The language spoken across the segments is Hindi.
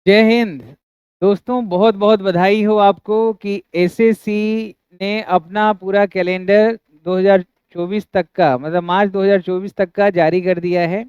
जय हिंद। दोस्तों, बहुत बहुत बधाई हो आपको कि एसएससी ने अपना पूरा कैलेंडर 2024 तक का मतलब मार्च 2024 तक का जारी कर दिया है।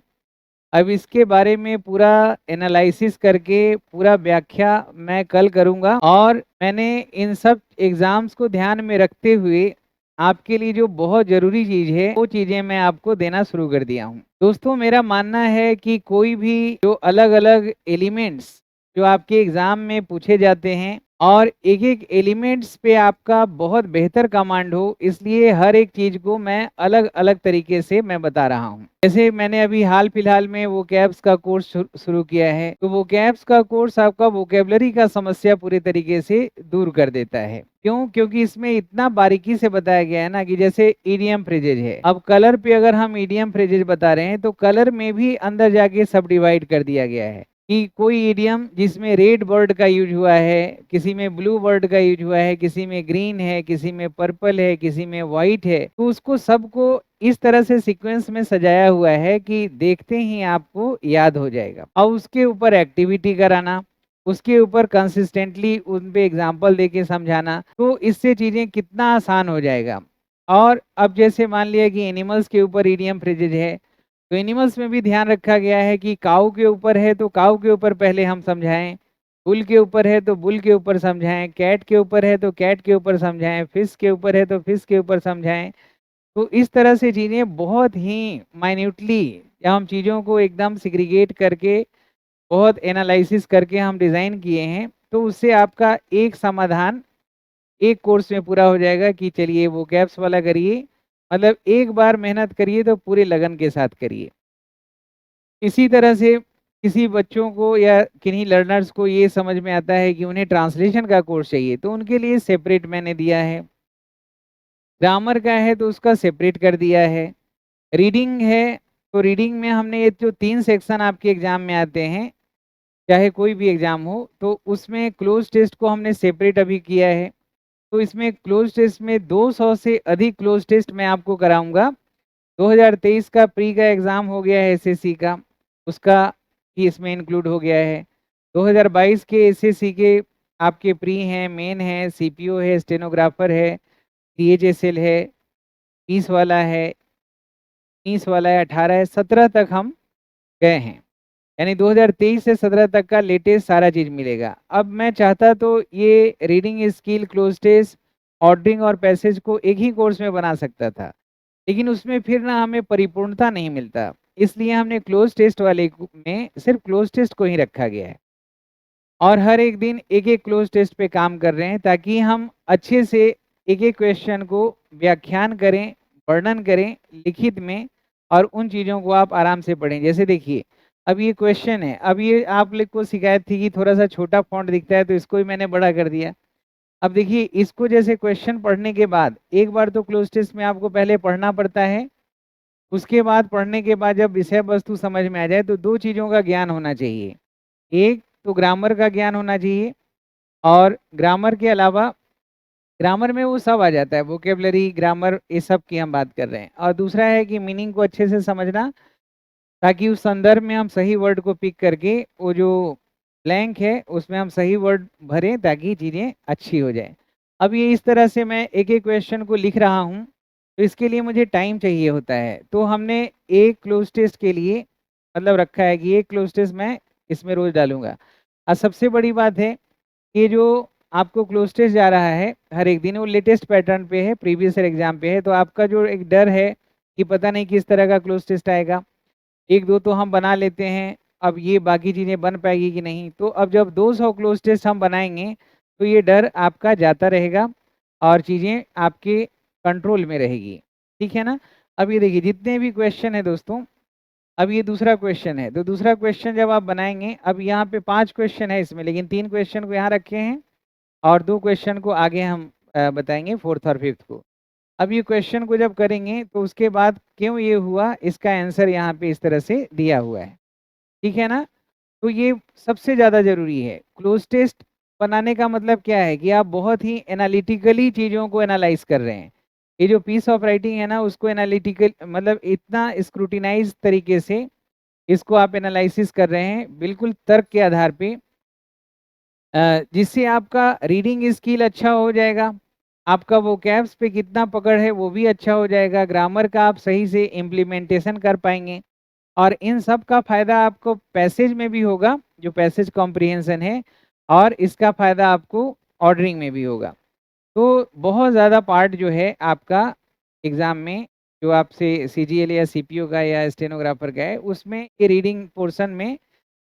अब इसके बारे में पूरा एनालिसिस करके पूरा व्याख्या मैं कल करूंगा और मैंने इन सब एग्जाम्स को ध्यान में रखते हुए आपके लिए जो बहुत ज़रूरी चीज़ है वो चीज़ें मैं आपको देना शुरू कर दिया हूँ। दोस्तों, मेरा मानना है कि कोई भी जो अलग अलग एलिमेंट्स जो आपके एग्ज़ाम में पूछे जाते हैं और एक एक एलिमेंट्स पे आपका बहुत बेहतर कमांड हो, इसलिए हर एक चीज़ को मैं अलग अलग तरीके से मैं बता रहा हूँ। जैसे मैंने अभी हाल फिलहाल में वो कैब्स का कोर्स शुरू किया है, तो वो कैब्स का कोर्स आपका वोकेबलरी का समस्या पूरे तरीके से दूर कर देता है। क्यों? क्योंकि इसमें इतना बारीकी से बताया गया है ना कि जैसे ईडियम फ्रेजेज है। अब कलर पे अगर हम ईडियम फ्रेजेज बता रहे हैं तो कलर में भी अंदर जाके सब डिवाइड कर दिया गया है कि कोई ईडियम जिसमें रेड वर्ड का यूज हुआ है, किसी में ब्लू वर्ड का यूज हुआ है, किसी में ग्रीन है, किसी में पर्पल है, किसी में व्हाइट है, तो उसको सबको इस तरह से सीक्वेंस में सजाया हुआ है कि देखते ही आपको याद हो जाएगा। अब उसके ऊपर एक्टिविटी कराना, उसके ऊपर कंसिस्टेंटली उन पे एग्जाम्पल देके समझाना, तो इससे चीज़ें कितना आसान हो जाएगा। और अब जैसे मान लिया कि एनिमल्स के ऊपर ईडियम फ्रेजेज है, तो एनिमल्स में भी ध्यान रखा गया है कि काऊ के ऊपर है तो काऊ के ऊपर पहले हम समझाएं, बुल के ऊपर है तो बुल के ऊपर समझाएं, कैट के ऊपर है तो कैट के ऊपर समझाएं, फिश के ऊपर है तो फिश के ऊपर समझाएं। तो इस तरह से चीज़ें बहुत ही माइन्यूटली हम चीज़ों को एकदम सिग्रीगेट करके बहुत एनालिसिस करके हम डिज़ाइन किए हैं, तो उससे आपका एक समाधान एक कोर्स में पूरा हो जाएगा कि चलिए वो कैप्स वाला करिए, मतलब एक बार मेहनत करिए तो पूरे लगन के साथ करिए। इसी तरह से किसी बच्चों को या किन्हीं लर्नर्स को ये समझ में आता है कि उन्हें ट्रांसलेशन का कोर्स चाहिए, तो उनके लिए सेपरेट मैंने दिया है। ग्रामर का है तो उसका सेपरेट कर दिया है। रीडिंग है तो रीडिंग में हमने ये जो 3 सेक्शन आपके एग्जाम में आते हैं, चाहे कोई भी एग्जाम हो, तो उसमें क्लोज टेस्ट को हमने सेपरेट अभी किया है। तो इसमें क्लोज टेस्ट में 200 से अधिक क्लोज टेस्ट मैं आपको कराऊंगा। 2023 का प्री का एग्जाम हो गया है एसएससी का, उसका ही इसमें इंक्लूड हो गया है। 2022 के एसएससी के आपके प्री हैं, मेन है, सीपीओ है, स्टेनोग्राफर है, सीएचएसएल है, 30 वाला है, 19 वाला है, 18 है, 17 तक हम गए हैं। यानी 2023 से 17 तक का लेटेस्ट सारा चीज मिलेगा। अब मैं चाहता तो ये reading skill, cloze test, ordering और पैसेज को एक ही कोर्स में बना सकता था, लेकिन उसमें फिर ना हमें परिपूर्णता नहीं मिलता, इसलिए हमने क्लोज टेस्ट वाले में सिर्फ क्लोज टेस्ट को ही रखा गया है और हर एक दिन एक एक क्लोज टेस्ट पे काम कर रहे हैं ताकि हम अच्छे से एक एक क्वेश्चन को व्याख्यान करें, वर्णन करें लिखित में, और उन चीज़ों को आप आराम से पढ़ें। जैसे देखिए, अब ये क्वेश्चन है, अब ये आप लोग को शिकायत थी कि थोड़ा सा छोटा फॉन्ट दिखता है, तो इसको ही मैंने बड़ा कर दिया। अब देखिए, इसको जैसे क्वेश्चन पढ़ने के बाद एक बार तो क्लोज टेस्ट में आपको पहले पढ़ना पड़ता है, उसके बाद पढ़ने के बाद जब विषय वस्तु समझ में आ जाए तो दो चीज़ों का ज्ञान होना चाहिए। एक तो ग्रामर का ज्ञान होना चाहिए, और ग्रामर के अलावा ग्रामर में वो सब आ जाता है, वोकेबलरी, ग्रामर, ये सब की हम बात कर रहे हैं। और दूसरा है कि मीनिंग को अच्छे से समझना, ताकि उस संदर्भ में हम सही वर्ड को पिक करके वो जो ब्लैंक है उसमें हम सही वर्ड भरें ताकि चीज़ें अच्छी हो जाए। अब ये इस तरह से मैं एक एक क्वेश्चन को लिख रहा हूँ, तो इसके लिए मुझे टाइम चाहिए होता है। तो हमने एक क्लोज टेस्ट के लिए मतलब रखा है कि एक क्लोज टेस्ट मैं इसमें रोज डालूंगा। और सबसे बड़ी बात है कि जो आपको क्लोज टेस्ट जा रहा है हर एक दिन, वो लेटेस्ट पैटर्न पे है, प्रीवियस ईयर एग्जाम पे है, तो आपका जो एक डर है कि पता नहीं किस तरह का क्लोज टेस्ट आएगा, एक दो तो हम बना लेते हैं, अब ये बाकी चीज़ें बन पाएगी कि नहीं। तो अब जब 200 क्लोज टेस्ट हम बनाएंगे तो ये डर आपका जाता रहेगा और चीज़ें आपके कंट्रोल में रहेगी। ठीक है ना? अब ये देखिए, जितने भी क्वेश्चन है दोस्तों, अब ये दूसरा क्वेश्चन है, तो दूसरा क्वेश्चन जब आप बनाएंगे, अब यहाँ पे 5 क्वेश्चन है इसमें, लेकिन 3 क्वेश्चन को यहाँ रखे हैं और 2 क्वेश्चन को आगे हम बताएंगे, फोर्थ और फिफ्थ को। अब ये क्वेश्चन को जब करेंगे तो उसके बाद क्यों ये हुआ, इसका आंसर यहाँ पे इस तरह से दिया हुआ है। ठीक है ना? तो ये सबसे ज़्यादा ज़रूरी है। क्लोज टेस्ट बनाने का मतलब क्या है कि आप बहुत ही एनालिटिकली चीज़ों को एनालाइज कर रहे हैं। ये जो पीस ऑफ राइटिंग है ना, उसको एनालिटिकल मतलब इतना स्क्रूटिनाइज तरीके से इसको आप एनालिसिस कर रहे हैं, बिल्कुल तर्क के आधार पे। जिससे आपका रीडिंग स्किल अच्छा हो जाएगा, आपका वोकैब्स पे कितना पकड़ है वो भी अच्छा हो जाएगा, ग्रामर का आप सही से इम्प्लीमेंटेशन कर पाएंगे। और इन सब का फायदा आपको पैसेज में भी होगा, जो पैसेज कॉम्प्रिहेंशन है, और इसका फायदा आपको ऑर्डरिंग में भी होगा। तो बहुत ज़्यादा पार्ट जो है आपका एग्ज़ाम में, जो आपसे सीजीएल या सीपीओ का या स्टेनोग्राफर का है, उसमें ये रीडिंग पोर्शन में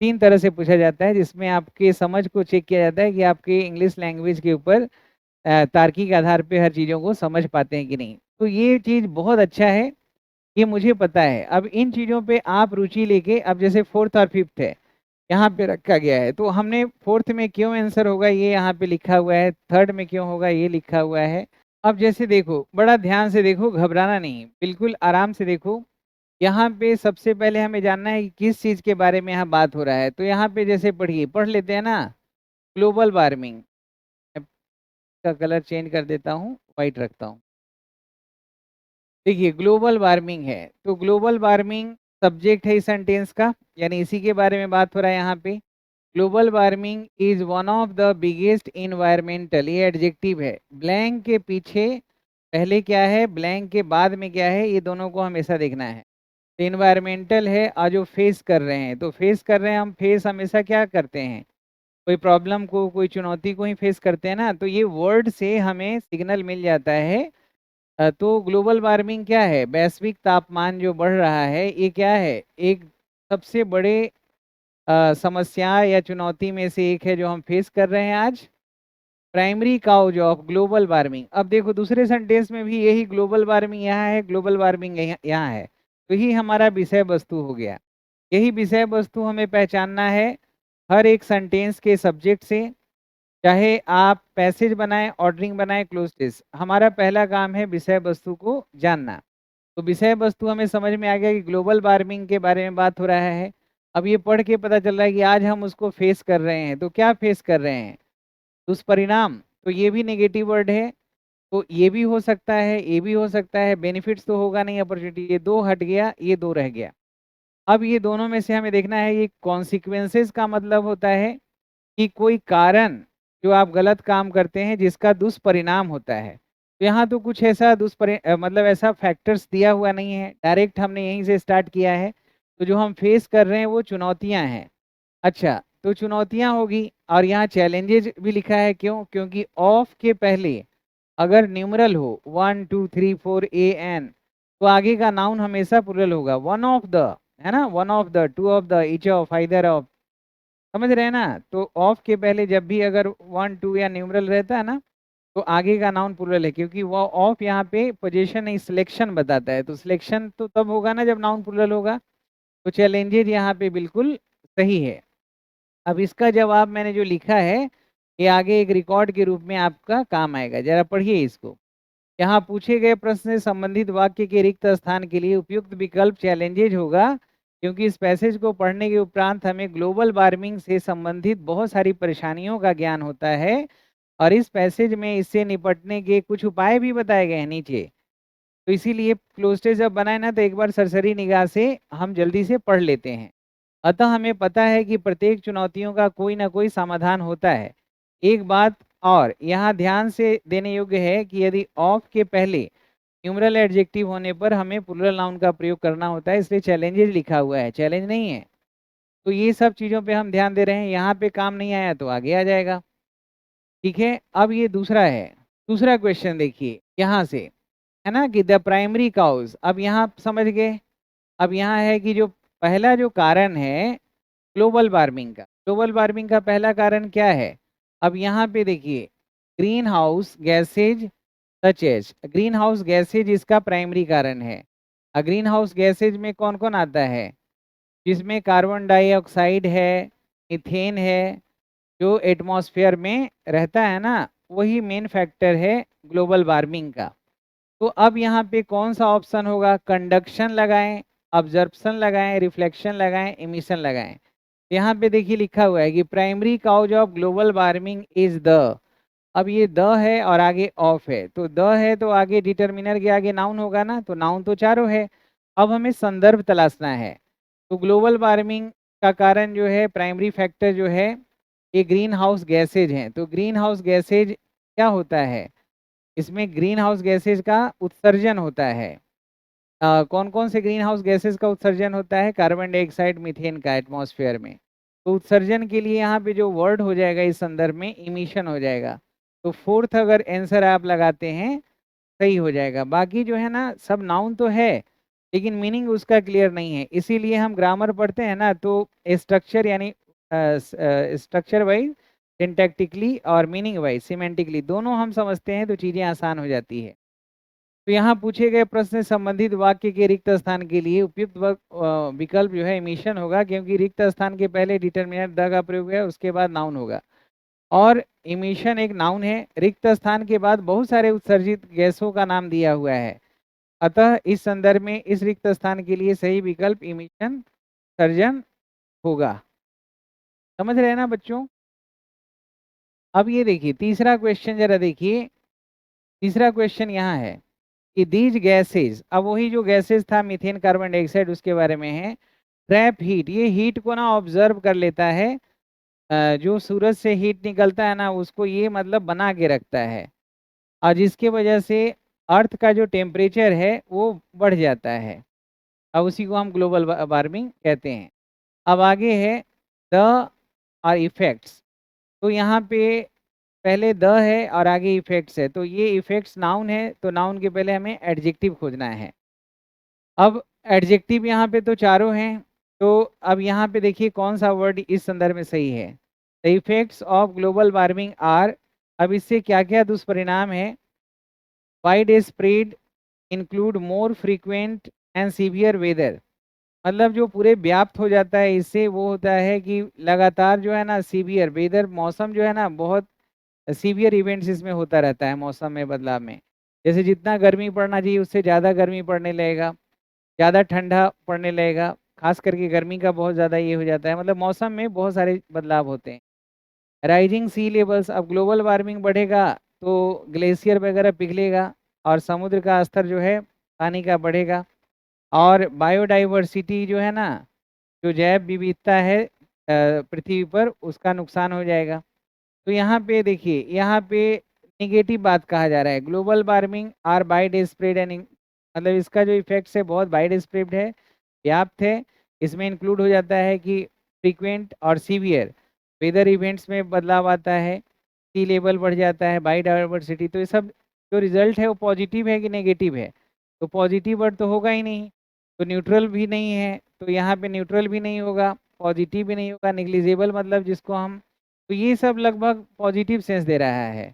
3 तरह से पूछा जाता है, जिसमें आपके समझ को चेक किया जाता है कि आपके इंग्लिश लैंग्वेज के ऊपर तार्किक आधार पे हर चीज़ों को समझ पाते हैं कि नहीं। तो ये चीज़ बहुत अच्छा है, ये मुझे पता है। अब इन चीज़ों पे आप रुचि लेके, अब जैसे 4th और 5th है, यहाँ पे रखा गया है, तो हमने 4th में क्यों आंसर होगा ये यहाँ पे लिखा हुआ है, 3rd में क्यों होगा ये लिखा हुआ है। अब जैसे देखो, बड़ा ध्यान से देखो, घबराना नहीं, बिल्कुल आराम से देखो। यहाँ पे सबसे पहले हमें जानना है कि किस चीज़ के बारे में यहाँ बात हो रहा है। तो यहाँ पे जैसे पढ़िए, पढ़ लेते हैं ना, ग्लोबल वार्मिंग। का कलर चेंज कर देता हूँ, वाइट रखता हूँ। देखिए, ग्लोबल वार्मिंग है, तो ग्लोबल वार्मिंग सब्जेक्ट है इस सेंटेंस का, यानी इसी के बारे में बात हो रहा है यहाँ पे। Global warming is one of the biggest environmental, ये एडजेक्टिव है। ब्लैंक के पीछे पहले क्या है, ब्लैंक के बाद में क्या है, ये दोनों को हमेशा देखना है। तो इन्वायरमेंटल है, और जो फेस कर रहे हैं, तो फेस कर रहे हैं हम, फेस हमेशा क्या करते हैं, कोई प्रॉब्लम को, कोई चुनौती को ही फेस करते हैं ना। तो ये वर्ड से हमें सिग्नल मिल जाता है। तो ग्लोबल वार्मिंग क्या है, वैश्विक तापमान जो बढ़ रहा है, ये क्या है, एक सबसे बड़े समस्या या चुनौती में से एक है जो हम फेस कर रहे हैं आज। Primary cause of global warming, अब देखो दूसरे सेंटेंस में भी यही ग्लोबल वार्मिंग यहाँ है, ग्लोबल वार्मिंग यहाँ है, तो यही हमारा विषय वस्तु हो गया। यही विषय वस्तु हमें पहचानना है हर एक सेंटेंस के सब्जेक्ट से, चाहे आप पैसेज बनाएं, ऑर्डरिंग बनाएं, क्लोजेस। हमारा पहला काम है विषय वस्तु को जानना। तो विषय वस्तु हमें समझ में आ गया कि ग्लोबल वार्मिंग के बारे में बात हो रहा है। अब ये पढ़ के पता चल रहा है कि आज हम उसको फेस कर रहे हैं। तो क्या फेस कर रहे हैं, दुष्परिणाम। तो ये भी नेगेटिव वर्ड है, तो ये भी हो सकता है, ये भी हो सकता है। बेनिफिट्स तो होगा नहीं, अपॉर्चुनिटी, ये दो हट गया, ये दो रह गया। अब ये दोनों में से हमें देखना है, ये कॉन्सिक्वेंसेस का मतलब होता है कि कोई कारण जो आप गलत काम करते हैं जिसका दुष्परिणाम होता है। तो यहाँ तो कुछ ऐसा मतलब ऐसा फैक्टर्स दिया हुआ नहीं है, डायरेक्ट हमने यहीं से स्टार्ट किया है। तो जो हम फेस कर रहे हैं वो चुनौतियाँ हैं। अच्छा, तो चुनौतियाँ होगी, और यहाँ चैलेंजेज भी लिखा है, क्यों, क्योंकि ऑफ के पहले अगर न्यूमरल हो 1 2 3 4 AN, तो आगे का नाउन हमेशा प्लुरल होगा। वन ऑफ द, है ना, one of the, two of the, each of, either of, समझ रहे हैं ना। तो ऑफ के पहले जब भी अगर 1 2 या न्यूमरल रहता है ना, तो आगे का नाउन प्लुरल है, क्योंकि वो ऑफ यहाँ पे पोजीशन नहीं, सिलेक्शन बताता है। तो सिलेक्शन तो तब होगा ना जब नाउन प्लुरल होगा। तो चैलेंजेज यहाँ पे बिल्कुल सही है। अब इसका जवाब मैंने जो लिखा है, ये आगे एक रिकॉर्ड के रूप में आपका काम आएगा, जरा पढ़िए इसको। यहाँ पूछे गए प्रश्न से संबंधित वाक्य के रिक्त स्थान के लिए उपयुक्त विकल्प चैलेंजेज होगा, क्योंकि इस पैसेज को पढ़ने के उपरांत हमें ग्लोबल वार्मिंग से संबंधित बहुत सारी परेशानियों का ज्ञान होता है, और इस पैसेज में इससे निपटने के कुछ उपाय भी बताए गए हैं नीचे। तो इसीलिए क्लोज जब बनाए ना, तो एक बार सरसरी निगाह से हम जल्दी से पढ़ लेते हैं। अतः हमें पता है कि प्रत्येक चुनौतियों का कोई ना कोई समाधान होता है। एक बात और यहाँ ध्यान से देने योग्य है कि यदि ऑफ के पहले न्यूमरल एडजेक्टिव होने पर हमें प्लुरल नाउन का प्रयोग करना होता है, इसलिए चैलेंजेस लिखा हुआ है, चैलेंज नहीं है। तो ये सब चीज़ों पे हम ध्यान दे रहे हैं, यहाँ पे काम नहीं आया तो आगे आ जाएगा। ठीक है, अब ये दूसरा है, दूसरा क्वेश्चन देखिए यहाँ से, है ना, कि द प्राइमरी काउज। अब यहाँ समझ गए। अब यहाँ है कि जो पहला जो कारण है ग्लोबल वार्मिंग का, ग्लोबल वार्मिंग का पहला कारण क्या है। अब यहाँ पे देखिए, greenhouse gases such as, greenhouse gases इसका प्राइमरी कारण है। ग्रीन हाउस गैसेज में कौन कौन आता है, जिसमें कार्बन डाइऑक्साइड है, मीथेन है, जो एटमॉस्फेयर में रहता है ना, वही मेन फैक्टर है ग्लोबल वार्मिंग का। तो अब यहाँ पे कौन सा ऑप्शन होगा, कंडक्शन लगाएं, ऑब्जर्प्शन लगाएं, रिफ्लेक्शन लगाएं, इमिशन लगाएं। यहाँ पे देखिए लिखा हुआ है कि primary cause of global warming is the. अब ये द है और आगे ऑफ है, तो द है तो आगे डिटर्मिनर के आगे नाउन होगा ना, तो नाउन तो चारों है। अब हमें संदर्भ तलाशना है। तो ग्लोबल वार्मिंग का कारण जो है, प्राइमरी फैक्टर जो है, ये ग्रीन हाउस गैसेज हैं। तो ग्रीन हाउस गैसेज क्या होता है, इसमें ग्रीन हाउस गैसेज का उत्सर्जन होता है। कौन कौन से ग्रीन हाउस गैसेज का उत्सर्जन होता है, कार्बन डाइऑक्साइड, मीथेन का एटमॉस्फेयर में। तो उत्सर्जन के लिए यहाँ पे जो वर्ड हो जाएगा इस संदर्भ में इमिशन हो जाएगा। तो फोर्थ अगर आंसर आप लगाते हैं सही हो जाएगा। बाकी जो है ना सब नाउन तो है लेकिन मीनिंग उसका क्लियर नहीं है, इसीलिए हम ग्रामर पढ़ते हैं ना तो स्ट्रक्चर यानी स्ट्रक्चर वाइज, सिंटैक्टिकली और मीनिंग वाइज सिमेंटिकली दोनों हम समझते हैं तो चीज़ें आसान हो जाती है। तो यहाँ पूछे गए प्रश्न से संबंधित वाक्य के रिक्त स्थान के लिए उपयुक्त विकल्प जो है इमिशन होगा, क्योंकि रिक्त स्थान के पहले डिटर्मिनेंट द का प्रयोग है, उसके बाद नाउन होगा। और इमिशन एक नाउन है, रिक्त स्थान के बाद बहुत सारे उत्सर्जित गैसों का नाम दिया हुआ है। अतः इस संदर्भ में इस रिक्त स्थान के लिए सही विकल्प इमिशन सर्जन होगा। समझ रहे हैं ना बच्चों। अब ये देखिए तीसरा क्वेश्चन जरा देखिए। तीसरा क्वेश्चन यहाँ है कि दीज गैसेज, अब वही जो गैसेज था मीथेन, कार्बन डाइऑक्साइड, उसके बारे में है। ट्रैप हीट, ये हीट को ना ऑब्जर्व कर लेता है। जो सूरज से हीट निकलता है ना उसको ये मतलब बना के रखता है, और जिसके वजह से अर्थ का जो टेम्परेचर है वो बढ़ जाता है। अब उसी को हम ग्लोबल वार्मिंग कहते हैं। अब आगे है द और इफेक्ट्स। तो यहाँ पे पहले द है और आगे इफेक्ट्स है, तो ये इफेक्ट्स नाउन है, तो नाउन के पहले हमें एडजेक्टिव खोजना है। अब एडजेक्टिव यहाँ पे तो चारों हैं, तो अब यहाँ पे देखिए कौन सा वर्ड इस संदर्भ में सही है। The effects of global warming are, अब इससे क्या क्या दुष्परिणाम है। Widespread, include more frequent and severe weather, मतलब जो पूरे व्याप्त हो जाता है इससे वो होता है कि लगातार जो है ना सीवियर वेदर, मौसम जो है ना बहुत सीवियर इवेंट्स इसमें होता रहता है मौसम में बदलाव में। जैसे जितना गर्मी पड़ना चाहिए उससे ज़्यादा गर्मी पड़ने लगेगा, ज़्यादा ठंडा पड़ने लगेगा, खास करके गर्मी का बहुत ज़्यादा ये हो जाता है, मतलब मौसम में बहुत सारे बदलाव होते हैं। राइजिंग सी लेवल्स, अब ग्लोबल वार्मिंग बढ़ेगा तो ग्लेशियर वगैरह पिघलेगा और समुद्र का स्तर जो है पानी का बढ़ेगा। और बायोडाइवर्सिटी जो है ना, जो जैव विविधता है पृथ्वी पर, उसका नुकसान हो जाएगा। तो यहाँ पे देखिए, यहाँ पे निगेटिव बात कहा जा रहा है, global warming are widespread and, मतलब इसका जो इफेक्ट्स है बहुत वाइड स्प्रेड है, व्याप्त है। इसमें इंक्लूड हो जाता है कि फ्रीक्वेंट और सीवियर वेदर इवेंट्स में बदलाव आता है, सी लेवल बढ़ जाता है, बायोडाइवर्सिटी। तो ये सब जो रिजल्ट है वो पॉजिटिव है कि नेगेटिव है, तो पॉजिटिव वर्ड तो होगा ही नहीं, तो न्यूट्रल भी नहीं है, तो यहाँ पे न्यूट्रल भी नहीं होगा, पॉजिटिव भी नहीं होगा, निग्लिजिबल मतलब जिसको हम, तो ये सब लगभग पॉजिटिव सेंस दे रहा है।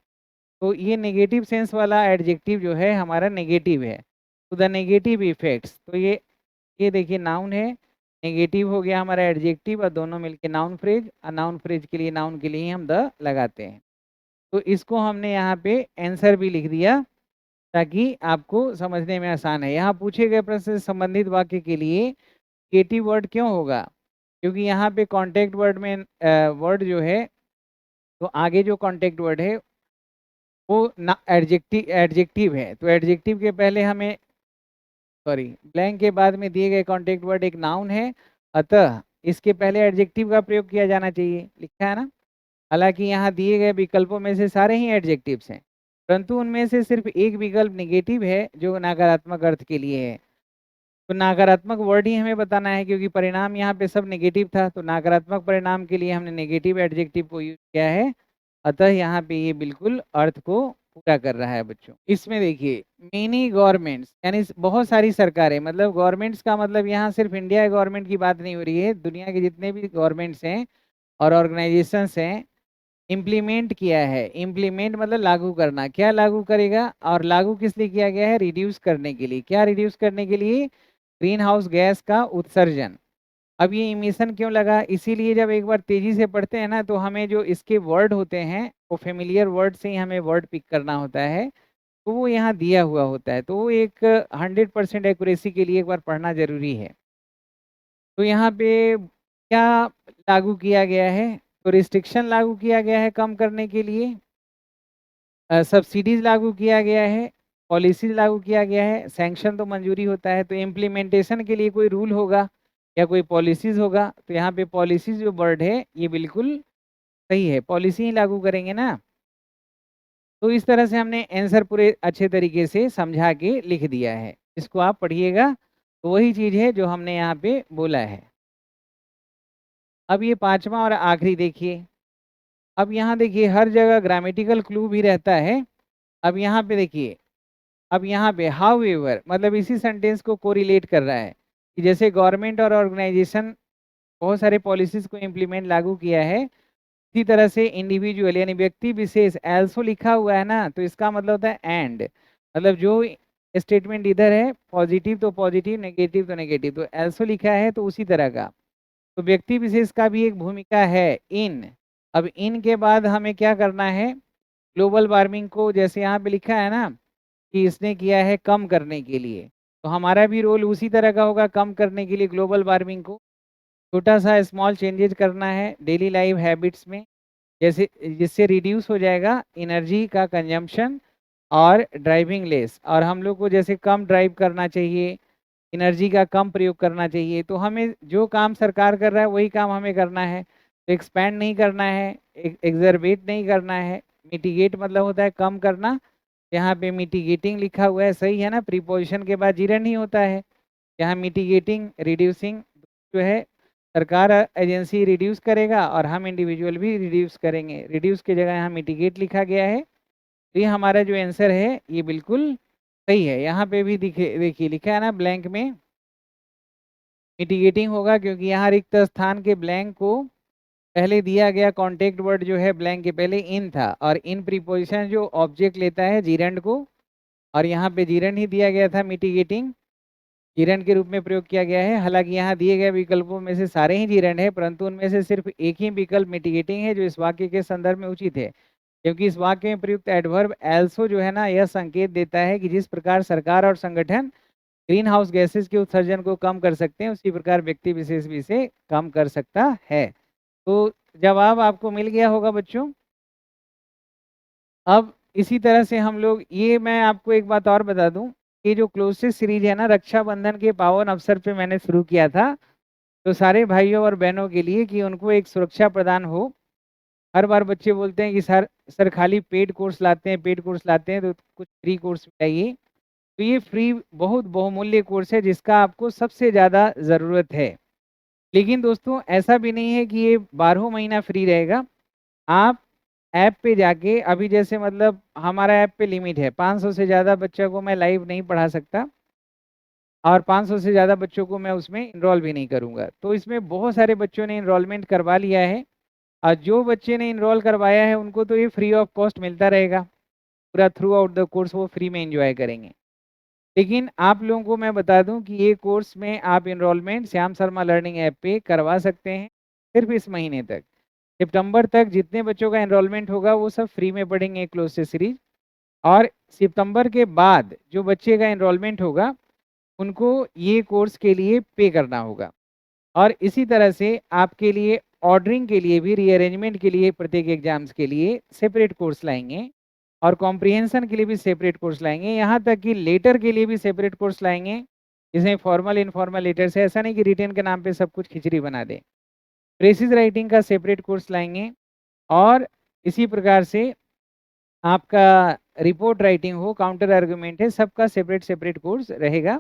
तो ये नेगेटिव सेंस वाला एडजेक्टिव जो है हमारा नेगेटिव है। तो द नेगेटिव इफेक्ट्स, तो ये देखिए नाउन है, नेगेटिव हो गया हमारा एडजेक्टिव, और दोनों मिलके नाउन फ्रेज, और नाउन फ्रेज के लिए नाउन के लिए ही हम द लगाते हैं। तो इसको हमने यहाँ पे आंसर भी लिख दिया ताकि आपको समझने में आसान है। यहाँ पूछे गए प्रश्न से संबंधित वाक्य के लिए केटिव वर्ड क्यों होगा, क्योंकि यहाँ पे कॉन्टेक्ट वर्ड में वर्ड जो है, तो आगे जो कॉन्टेक्ट वर्ड है वो ना एडजेक्टिव है, तो एडजेक्टिव के पहले हमें, सॉरी, ब्लैंक के बाद में दिए गए कॉन्टेक्ट वर्ड एक नाउन है, अतः इसके पहले एडजेक्टिव का प्रयोग किया जाना चाहिए, लिखा है ना। हालांकि यहाँ दिए गए विकल्पों में से सारे ही एडजेक्टिव्स हैं, परंतु उनमें से सिर्फ एक विकल्प निगेटिव है जो नकारात्मक अर्थ के लिए है। तो नकारात्मक वर्ड ही हमें बताना है, क्योंकि परिणाम यहाँ पे सब नेगेटिव था, तो नकारात्मक परिणाम के लिए हमने नेगेटिव एडजेक्टिव को यूज किया है। अतः यहाँ पे ये बिल्कुल अर्थ को पूरा कर रहा है बच्चों। इसमें देखिए मेनी गवर्नमेंट्स, यानी बहुत सारी सरकारें, मतलब गवर्नमेंट्स का मतलब यहाँ सिर्फ इंडिया गवर्नमेंट की बात नहीं हो रही है, दुनिया के जितने भी गवर्नमेंट्स हैं और ऑर्गेनाइजेशंस हैं, इम्प्लीमेंट किया है। इम्प्लीमेंट मतलब लागू करना, क्या लागू करेगा, और लागू किस लिए किया गया है, रिड्यूस करने के लिए। क्या रिड्यूस करने के लिए, ग्रीन हाउस गैस का उत्सर्जन। अब ये इमिशन क्यों लगा, इसीलिए जब एक बार तेजी से पढ़ते हैं ना तो हमें जो इसके वर्ड होते हैं वो फेमिलियर वर्ड से ही हमें वर्ड पिक करना होता है, तो वो यहाँ दिया हुआ होता है, तो वो एक 100% एक्यूरेसी के लिए एक बार पढ़ना जरूरी है। तो यहाँ पे क्या लागू किया गया है, तो रिस्ट्रिक्शन लागू किया गया है कम करने के लिए, सब्सिडीज लागू किया गया है, पॉलिसीज लागू किया गया है, सैंक्शन तो मंजूरी होता है, तो इम्प्लीमेंटेशन के लिए कोई रूल होगा या कोई पॉलिसीज होगा, तो यहाँ पे पॉलिसीज जो वर्ड है ये बिल्कुल सही है, पॉलिसी ही लागू करेंगे ना। तो इस तरह से हमने आंसर पूरे अच्छे तरीके से समझा के लिख दिया है। इसको आप पढ़िएगा, तो वही चीज़ है जो हमने यहाँ पे बोला है। अब ये 5वां और आखिरी देखिए। अब यहाँ देखिए हर जगह ग्रामेटिकल क्लू भी रहता है। अब यहाँ पे देखिए, अब यहाँ पे हाउएवर मतलब इसी सेंटेंस को कोरिलेट कर रहा है कि जैसे गवर्नमेंट और ऑर्गेनाइजेशन बहुत सारे पॉलिसीज को इम्प्लीमेंट लागू किया है, इसी तरह से इंडिविजुअल यानी व्यक्ति विशेष एल्सो लिखा हुआ है ना, तो इसका मतलब होता है एंड, मतलब जो स्टेटमेंट इधर है पॉजिटिव तो पॉजिटिव, नेगेटिव तो नेगेटिव, तो एल्सो लिखा है तो उसी तरह का। तो व्यक्ति विशेष का भी एक भूमिका है इन। अब इन के बाद हमें क्या करना है, ग्लोबल वार्मिंग को जैसे यहाँ पे लिखा है ना कि इसने किया है कम करने के लिए, तो हमारा भी रोल उसी तरह का होगा, कम करने के लिए ग्लोबल वार्मिंग को छोटा सा स्मॉल चेंजेज करना है डेली लाइफ हैबिट्स में, जैसे जिससे रिड्यूस हो जाएगा एनर्जी का कंजम्पशन और ड्राइविंग लेस, और हम लोग को जैसे कम ड्राइव करना चाहिए, एनर्जी का कम प्रयोग करना चाहिए। तो हमें जो काम सरकार कर रहा है वही काम हमें करना है, तो एक्सपैंड नहीं करना है, एक्सरबेट नहीं करना है। मिटिगेट मतलब होता है कम करना, यहाँ पे मिटिगेटिंग लिखा हुआ है, सही है ना, प्रीपोजिशन के बाद जीरा नहीं होता है। यहाँ मिटिगेटिंग रिड्यूसिंग जो है सरकार एजेंसी रिड्यूस करेगा और हम इंडिविजुअल भी रिड्यूस करेंगे, रिड्यूस की जगह यहाँ मिटिगेट लिखा गया है। तो ये हमारा जो आंसर है ये बिल्कुल सही है। यहाँ पे भी देखिए लिखा है ना ब्लैंक में मिटिगेटिंग होगा, क्योंकि यहाँ रिक्त स्थान के ब्लैंक को पहले दिया गया कॉन्टेक्ट वर्ड जो है ब्लैंक के पहले इन था, और इन प्रीपोजिशन जो ऑब्जेक्ट लेता है जीरेंड को, और यहाँ पे जीरेंड ही दिया गया था, मिटिगेटिंग जीरेंड के रूप में प्रयोग किया गया है। हालांकि यहाँ दिए गए विकल्पों में से सारे ही जीरेंड है, परंतु उनमें से सिर्फ एक ही विकल्प मिटिगेटिंग है जो इस वाक्य के संदर्भ में उचित है, क्योंकि इस वाक्य में प्रयुक्त एडवर्ब एल्सो जो है ना यह संकेत देता है कि जिस प्रकार सरकार और संगठन ग्रीन हाउस गैसेस के उत्सर्जन को कम कर सकते हैं, उसी प्रकार व्यक्ति विशेष भी इसे कम कर सकता है। तो जवाब आपको मिल गया होगा बच्चों। अब इसी तरह से हम लोग, ये मैं आपको एक बात और बता दूं कि जो क्लोजेस्ट सीरीज है ना रक्षाबंधन के पावन अवसर पे मैंने शुरू किया था, तो सारे भाइयों और बहनों के लिए कि उनको एक सुरक्षा प्रदान हो। हर बार बच्चे बोलते हैं कि सर खाली पेड कोर्स लाते हैं, पेड कोर्स लाते हैं, तो कुछ फ्री कोर्स चाहिए। तो ये फ्री बहुत बहुमूल्य कोर्स है जिसका आपको सबसे ज़्यादा ज़रूरत है। लेकिन दोस्तों ऐसा भी नहीं है कि ये 12 महीना फ्री रहेगा। आप ऐप पे जाके अभी जैसे मतलब हमारा ऐप पे लिमिट है 500 से ज़्यादा बच्चों को मैं लाइव नहीं पढ़ा सकता, और 500 से ज़्यादा बच्चों को मैं उसमें इनरोल भी नहीं करूँगा। तो इसमें बहुत सारे बच्चों ने इनरोलमेंट करवा लिया है, और जो बच्चे ने इनरोल करवाया है उनको तो ये फ्री ऑफ कॉस्ट मिलता रहेगा, पूरा थ्रू आउट द कोर्स वो फ्री में एंजॉय करेंगे। लेकिन आप लोगों को मैं बता दूं कि ये कोर्स में आप enrolment Shyam Sharma learning app पे करवा सकते हैं सिर्फ इस महीने तक। सितंबर तक जितने बच्चों का इनरोलमेंट होगा वो सब फ्री में पढ़ेंगे क्लोज से सीरीज, और सितंबर के बाद जो बच्चे का इनरोलमेंट होगा उनको ये कोर्स के लिए पे करना होगा। और इसी तरह से आपके लिए ऑर्डरिंग के लिए भी, रीअरेंजमेंट के लिए प्रत्येक एग्जाम्स के लिए सेपरेट कोर्स लाएंगे, और कॉम्प्रिहेंशन के लिए भी सेपरेट कोर्स लाएंगे, यहाँ तक कि लेटर के लिए भी सेपरेट कोर्स लाएंगे, जिसमें फॉर्मल इनफॉर्मल लेटर्स है। ऐसा नहीं कि रिटेन के नाम पे सब कुछ खिचड़ी बना दें। प्रेसिज राइटिंग का सेपरेट कोर्स लाएंगे, और इसी प्रकार से आपका रिपोर्ट राइटिंग हो, काउंटर आर्गुमेंट है, सबका सेपरेट सेपरेट कोर्स रहेगा।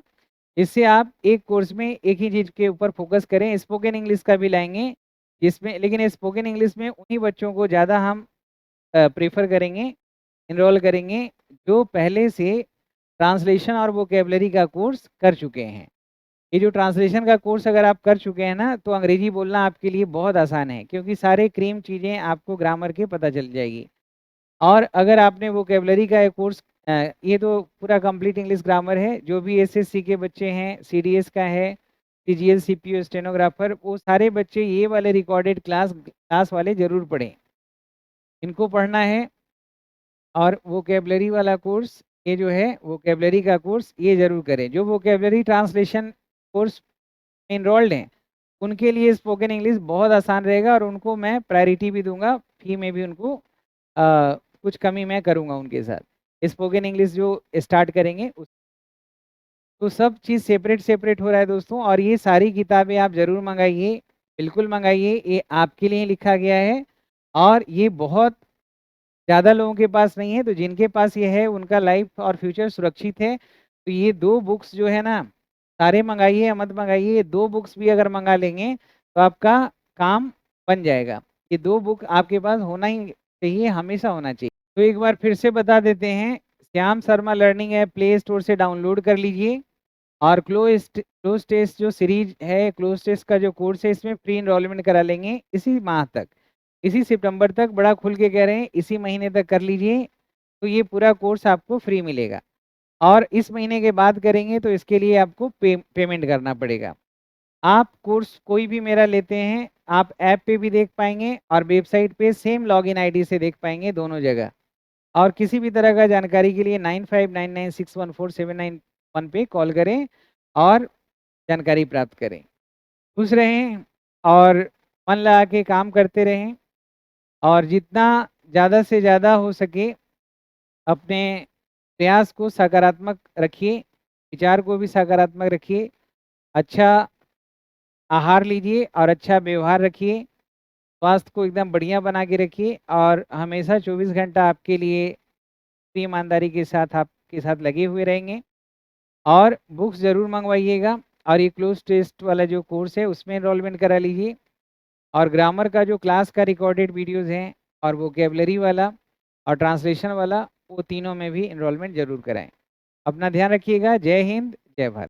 इससे आप एक कोर्स में एक ही चीज़ के ऊपर फोकस करें। स्पोकन इंग्लिश का भी लाएंगे जिसमें, लेकिन स्पोकन इंग्लिश में उन्हीं बच्चों को ज़्यादा हम प्रेफर करेंगे, इनरोल करेंगे जो पहले से ट्रांसलेशन और वोकेबलरी का कोर्स कर चुके हैं। ये जो ट्रांसलेशन का कोर्स अगर आप कर चुके हैं ना, तो अंग्रेजी बोलना आपके लिए बहुत आसान है, क्योंकि सारे क्रीम चीज़ें आपको ग्रामर के पता चल जाएगी। और अगर आपने वोकेबलरी का एक कोर्स, ये तो पूरा कंप्लीट इंग्लिश ग्रामर है, जो भी एसएससी के बच्चे हैं, सीडीएस का है, सीजीएल सीपीओ स्टेनोग्राफर, वो सारे बच्चे ये वाले रिकॉर्डेड क्लास वाले जरूर पढ़ें, इनको पढ़ना है। और वोकेबलरी वाला कोर्स, ये जो है वोकेबलरी का कोर्स ये जरूर करें। जो वोकेबलरी ट्रांसलेशन कोर्स में इनरोल्ड हैं उनके लिए स्पोकन इंग्लिश बहुत आसान रहेगा, और उनको मैं प्रायोरिटी भी दूंगा, फी में भी उनको कुछ कमी मैं करूंगा उनके साथ। स्पोकन इंग्लिश जो स्टार्ट करेंगे तो सब चीज़ सेपरेट सेपरेट हो रहा है दोस्तों। और ये सारी किताबें आप जरूर मंगाइए, बिल्कुल मंगाइए, ये आपके लिए लिखा गया है। और ये बहुत ज़्यादा लोगों के पास नहीं है, तो जिनके पास ये है उनका लाइफ और फ्यूचर सुरक्षित है। तो ये 2 बुक्स जो है ना, सारे मँगाइए या मत मँगाइए, ये 2 बुक्स भी अगर मँगा लेंगे तो आपका काम बन जाएगा। ये 2 बुक आपके पास होना ही चाहिए, हमेशा होना चाहिए। तो एक बार फिर से बता देते हैं, Shyam Sharma learning app play store से डाउनलोड कर लीजिए और क्लोज टेस्ट जो सीरीज है, क्लोज टेस्ट का जो कोर्स है, इसमें फ्री एनरोलमेंट करा लेंगे इसी माह तक, इसी सितंबर तक। बड़ा खुल के कह रहे हैं, इसी महीने तक कर लीजिए, तो ये पूरा कोर्स आपको फ्री मिलेगा। और इस महीने के बाद करेंगे तो इसके लिए आपको पेमेंट करना पड़ेगा। आप कोर्स कोई भी मेरा लेते हैं, आप ऐप पे भी देख पाएंगे और वेबसाइट पे सेम लॉगिन आईडी से देख पाएंगे, दोनों जगह। और किसी भी तरह का जानकारी के लिए 9599614791 पे कॉल करें और जानकारी प्राप्त करें। खुश रहें और मन लगा के काम करते रहें, और जितना ज़्यादा से ज़्यादा हो सके अपने प्रयास को सकारात्मक रखिए, विचार को भी सकारात्मक रखिए, अच्छा आहार लीजिए और अच्छा व्यवहार रखिए, स्वास्थ्य को एकदम बढ़िया बना के रखिए, और हमेशा 24 घंटा आपके लिए पूरी ईमानदारी के साथ आपके साथ लगे हुए रहेंगे। और बुक्स ज़रूर मंगवाइएगा, और ये क्लोज टेस्ट वाला जो कोर्स है उसमें एनरोलमेंट करा लीजिए, और ग्रामर का जो क्लास का रिकॉर्डेड वीडियोज़ हैं और वोकेबलरी वाला और ट्रांसलेशन वाला, वो तीनों में भी एनरोलमेंट ज़रूर कराएं। अपना ध्यान रखिएगा। जय हिंद, जय भारत।